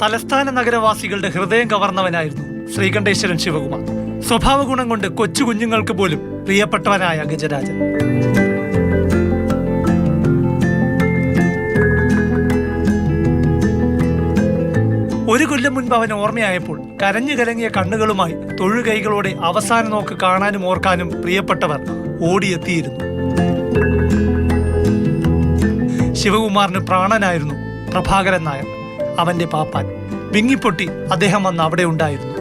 തലസ്ഥാന നഗരവാസികളുടെ ഹൃദയം കവർന്നവനായിരുന്നു ശ്രീകണ്ഠേശ്വരൻ ശിവകുമാർ. സ്വഭാവ ഗുണം കൊണ്ട് കൊച്ചു കുഞ്ഞുങ്ങൾക്ക് പോലും പ്രിയപ്പെട്ടവനായ ഗജരാജൻ. ഒരു കൊല്ലം മുൻപ് അവൻ ഓർമ്മയായപ്പോൾ കരഞ്ഞു കലങ്ങിയ കണ്ണുകളുമായി തൊഴുകൈകളോടെ അവസാന നോക്ക് കാണാനും ഓർക്കാനും പ്രിയപ്പെട്ടവർ ഓടിയെത്തിയിരുന്നു. ശിവകുമാറിന് പ്രാണനായിരുന്നു പ്രഭാകരൻ നായർ, അവന്റെ പാപ്പാൻ. വിങ്ങിപ്പൊട്ടി അദ്ദേഹം വന്ന് അവിടെ ഉണ്ടായിരുന്നു.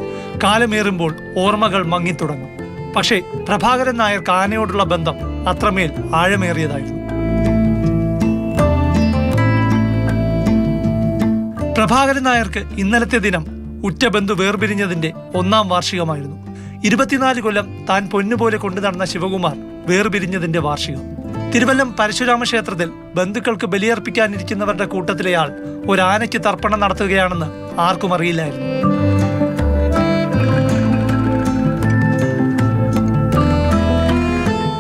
കാലമേറുമ്പോൾ ഓർമ്മകൾ മങ്ങിത്തുടങ്ങും. പക്ഷേ പ്രഭാകരൻ നായർക്ക് ആനയോടുള്ള ബന്ധം അത്രമേൽ ആഴമേറിയതായിരുന്നു. പ്രഭാകരൻ നായർക്ക് ഇന്നലത്തെ ദിനം ഉറ്റ ബന്ധു വേർപിരിഞ്ഞതിന്റെ 1-ാം വാർഷികമായിരുന്നു. 24 കൊല്ലം താൻ പൊന്നുപോലെ കൊണ്ടു നടന്ന ശിവകുമാർ വേർപിരിഞ്ഞതിന്റെ വാർഷികം. തിരുവല്ലം പരശുരാമ ക്ഷേത്രത്തിൽ ബന്ധുക്കൾക്ക് ബലിയർപ്പിക്കാനിരിക്കുന്നവരുടെ കൂട്ടത്തിലെയാൾ ഒരാനയ്ക്ക് തർപ്പണം നടത്തുകയാണെന്ന് ആർക്കും അറിയില്ലായിരുന്നു.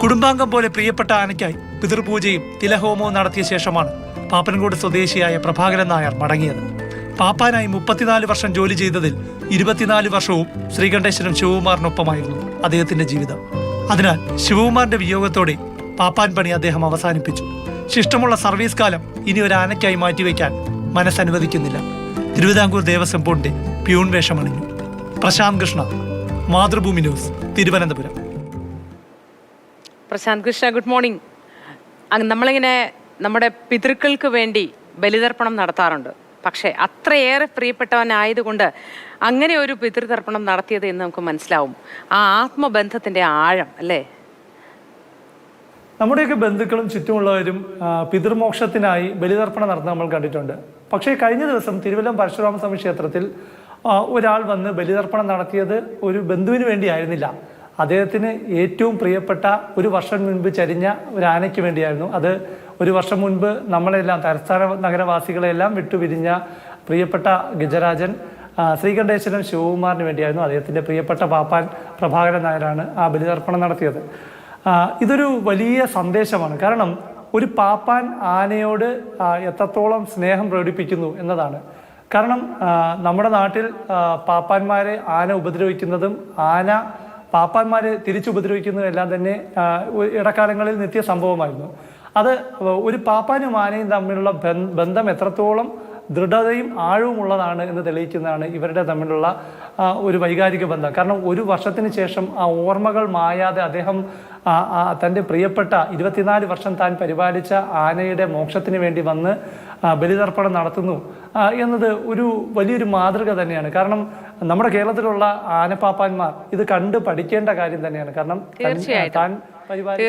കുടുംബാംഗം പോലെ പ്രിയപ്പെട്ട ആനയ്ക്കായി പിതൃപൂജയും തിലഹോമവും നടത്തിയ ശേഷമാണ് പാപ്പൻകോട് സ്വദേശിയായ പ്രഭാകരൻ നായർ മടങ്ങിയത്. പാപ്പാനായി 34 വർഷം ജോലി ചെയ്തതിൽ 24 വർഷവും ശ്രീകണ്ഠേശ്വരൻ ശിവകുമാറിനൊപ്പമായിരുന്നു അദ്ദേഹത്തിന്റെ ജീവിതം. അതിനാൽ ശിവകുമാറിന്റെ വിയോഗത്തോടെ പാപ്പാൻ പണി അദ്ദേഹം അവസാനിപ്പിച്ചു. ശിഷ്ടമുള്ള സർവീസ് കാലം ഇനി ഒരു ആനയ്ക്കായി മാറ്റിവെക്കാൻ മനസ്സനുവദിക്കുന്നില്ല. തിരുവിതാംകൂർ ദേവസ്വം ബോർഡിന്റെ പ്യൂൺ വേഷമണിഞ്ഞു. Prashanth Krishna, Mathrubhumi news, Thiruvananthapuram. Prashanth Krishna, good morning. നമ്മളിങ്ങനെ നമ്മുടെ പിതൃക്കൾക്ക് വേണ്ടി ബലിതർപ്പണം നടത്താറുണ്ട്. പക്ഷേ അത്രയേറെ പ്രിയപ്പെട്ടവനായതുകൊണ്ട് അങ്ങനെ ഒരു പിതൃതർപ്പണം നടത്തിയത് എന്ന് നമുക്ക് മനസ്സിലാവും. ആ ആത്മബന്ധത്തിന്റെ ആഴം അല്ലേ? നമ്മുടെയൊക്കെ ബന്ധുക്കളും ചുറ്റുമുള്ളവരും പിതൃമോക്ഷത്തിനായി ബലിതർപ്പണം നടത്തുന്നത് നമ്മൾ കണ്ടിട്ടുണ്ട്. പക്ഷേ കഴിഞ്ഞ ദിവസം തിരുവല്ലം പരശുരാമസ്വാമി ക്ഷേത്രത്തിൽ ഒരാൾ വന്ന് ബലിതർപ്പണം നടത്തിയത് ഒരു ബന്ധുവിന് വേണ്ടിയായിരുന്നില്ല. അദ്ദേഹത്തിന് ഏറ്റവും പ്രിയപ്പെട്ട ഒരു വർഷം മുൻപ് ചരിഞ്ഞ ഒരു ആനയ്ക്ക് വേണ്ടിയായിരുന്നു. അത് ഒരു വർഷം മുൻപ് നമ്മളെല്ലാം തലസ്ഥാന നഗരവാസികളെല്ലാം വിട്ടുപിരിഞ്ഞ പ്രിയപ്പെട്ട ഗജരാജൻ ശ്രീകണ്ഠേശ്വരൻ ശിവകുമാറിന് വേണ്ടിയായിരുന്നു. അദ്ദേഹത്തിൻ്റെ പ്രിയപ്പെട്ട പാപ്പാൻ പ്രഭാകരൻ നായരാണ് ആ ബലിതർപ്പണം നടത്തിയത്. ഇതൊരു വലിയ സന്ദേശമാണ്. കാരണം ഒരു പാപ്പാൻ ആനയോട് എത്രത്തോളം സ്നേഹം പ്രകടിപ്പിക്കുന്നു എന്നതാണ്. കാരണം നമ്മുടെ നാട്ടിൽ പാപ്പാന്മാരെ ആന ഉപദ്രവിക്കുന്നതും ആന പാപ്പാന്മാരെ തിരിച്ചുപദ്രവിക്കുന്നതും എല്ലാം തന്നെ ഇടക്കാലങ്ങളിൽ നിത്യ സംഭവമായിരുന്നു. അത് ഒരു പാപ്പാനും ആനയും തമ്മിലുള്ള ബന്ധം എത്രത്തോളം ദൃഢതയും ആഴവുമുള്ളതാണ് എന്ന് തെളിയിക്കുന്നതാണ് ഇവരുടെ തമ്മിലുള്ള ഒരു വൈകാരിക ബന്ധം. കാരണം ഒരു വർഷത്തിന് ശേഷം ആ ഓർമ്മകൾ മായാതെ അദ്ദേഹം തൻ്റെ പ്രിയപ്പെട്ട 24 വർഷം താൻ പരിപാലിച്ച ആനയുടെ മോക്ഷത്തിന് വേണ്ടി വന്ന് ബലിതർപ്പണം നടത്തുന്നു എന്നത് ഒരു വലിയൊരു മാതൃക തന്നെയാണ്. കാരണം നമ്മുടെ കേരളത്തിലുള്ള ആനപ്പാപ്പാന്മാർ ഇത് കണ്ട് പഠിക്കേണ്ട കാര്യം തന്നെയാണ്. കാരണം താൻ പരിപാലി